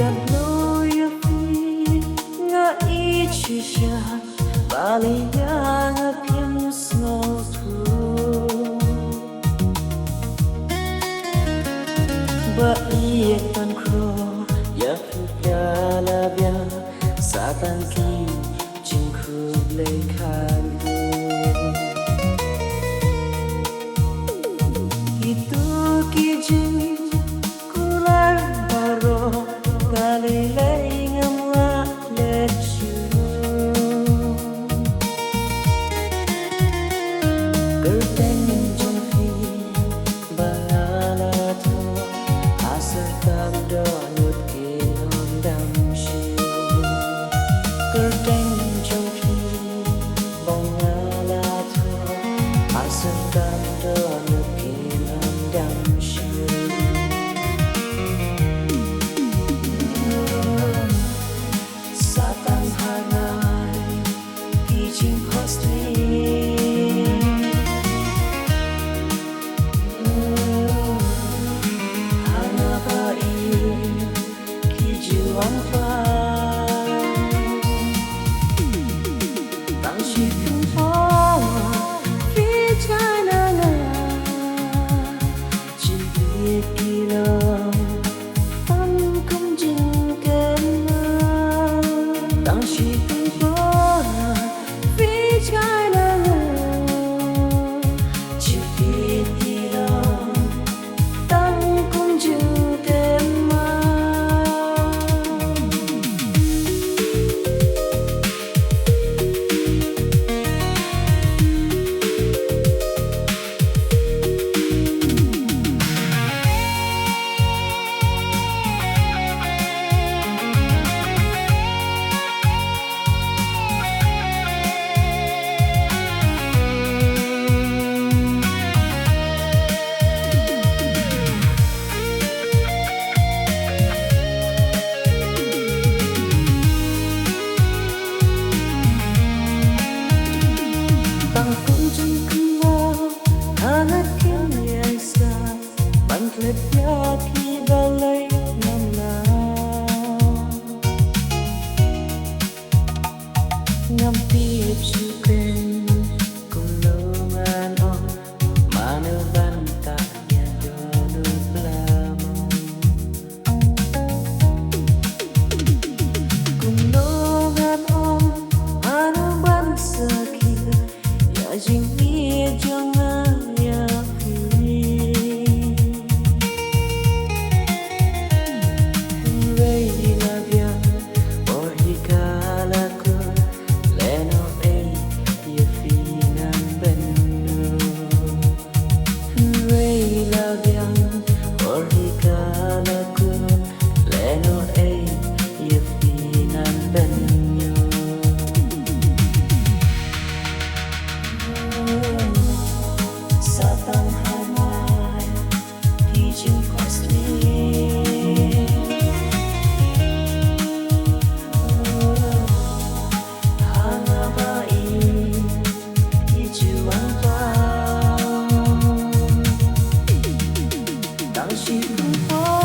KATNO IEID SHISHA Baliya ngapim snow through Ba iye tan kro ya fuka la bia Satan ki jing khu lay khan Itu ki jing kular baro Kali lay ngamwa let you Gerteng jong fi bala to Asal tam do nut ki on dam shi Gerteng jong fi bala to Asal tam do nut ki on dam shi Satan hanai teaching costly Juan phai tặng chỉ phương phố phía trái nắng chỉ biết kỳ lòng tâm không chừng kém tặng chỉ phương phố phía trái nắng chỉ biết kỳ lòng tâm không chừng kém Lebih ki balai namna Ngampir suken kulungan on Mana bantah ya jodoh belamu Kulungan on mana bangsa kita Ya jingir jangan ya She